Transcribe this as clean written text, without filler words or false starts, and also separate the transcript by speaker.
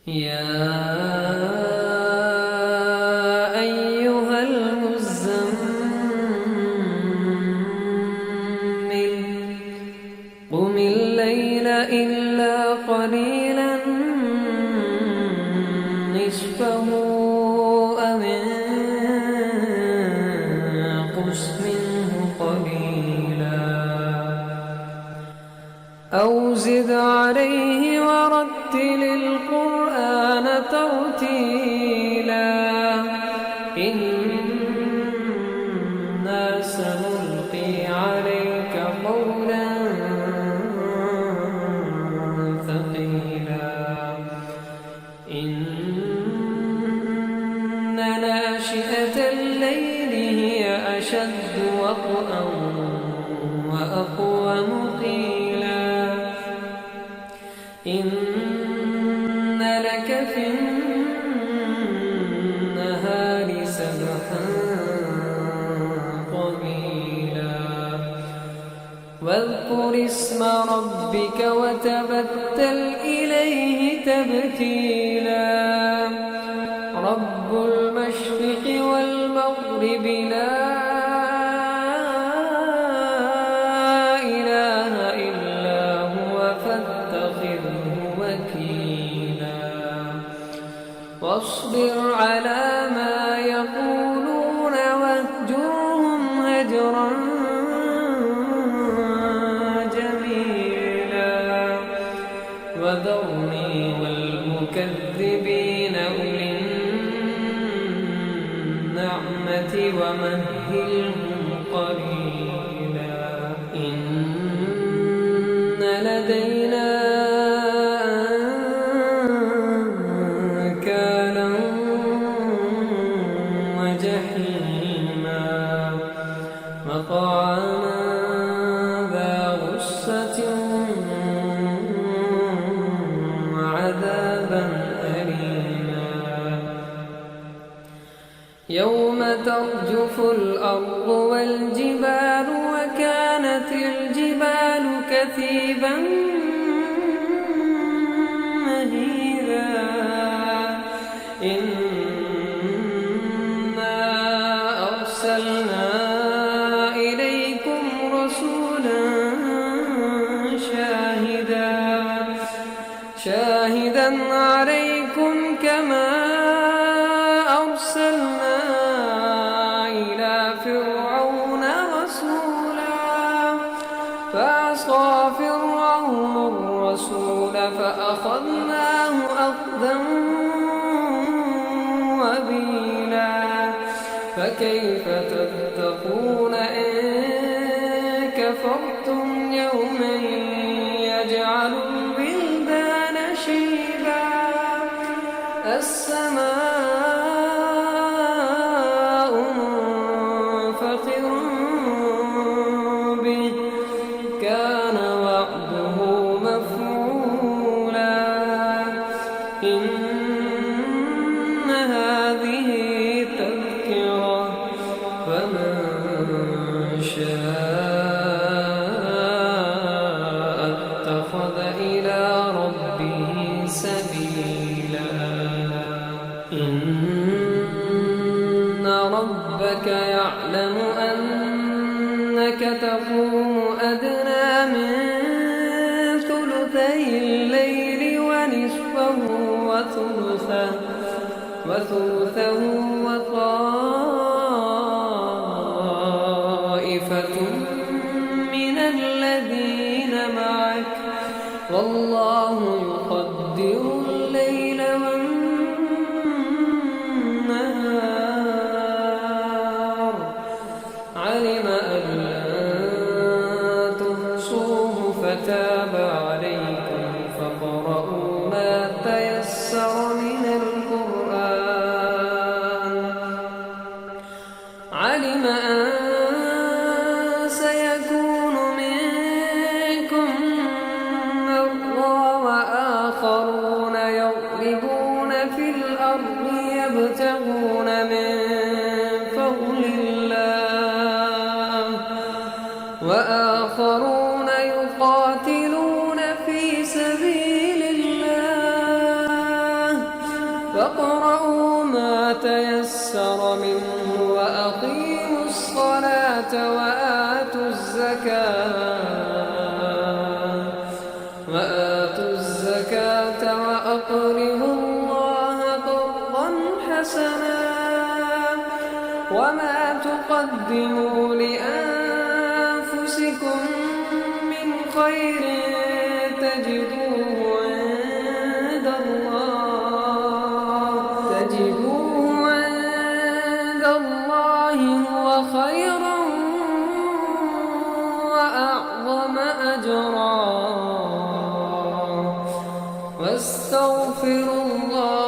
Speaker 1: يا أيها المزمل قم الليل إلا قليلا نصفه أو انقص منه قليلا أو زد عليه ورتل القرآن ترتيلا إنا سنلقي عليك قولا ثقيلا إن ناشئة الليل هي أشد وطئا وأقوم قيلا إن لك في النهار سبحا طويلا واذكر اسم ربك وتبتل إليه تبتيلا رب المشرق والمغرب لا إله إلا هو فاتخذه وكيلا واصبر على ما يقولون واهجرهم هجرا جميلا وذرني والمكذبين أولي النعمة ومهلهم قليلا إن لدينا أنكالا وجحيما وطعاما ذا غصة وعذابا أليما يوم ترجف الأرض والجبال وكانت الجبال كثيبا مهيلا إنا أرسلنا إليكم رسولا شاهدا عليكم كما أرسلنا إلى فرعون رسولا فعصى فرعون الرسول فأخذناه أخذا وبيلا فكيف تتقون إن كفرتم يوما يجعل الولدان شيبا السماء منفطر به كان وعده مفعولا إن هذه تذكرة فمن شاء اتخذ إلى ربه سبيلا إن ربك يعلم أنك تقوم أدنى من ثلثي الليل ونصفه وثلثه وطائفة من الذين معك والله يقدر الليل والنهار علم أن لن تحصوه فتاب عليكم فاقرؤوا ما تيسر من القرآن علم أن سيكون منكم مرضى وآخرون يضربون في الأرض يبتغون من فضل الله وآخرون يقاتلون في سبيل الله فاقرؤوا ما تيسر منه وأقيموا الصلاة وآتوا الزكاة وأقرضوا الله قرضا حسنا وما تقدموا لأنفسكم من خير تجدوه عند الله هو خيرا وأعظم أجرا واستغفروا الله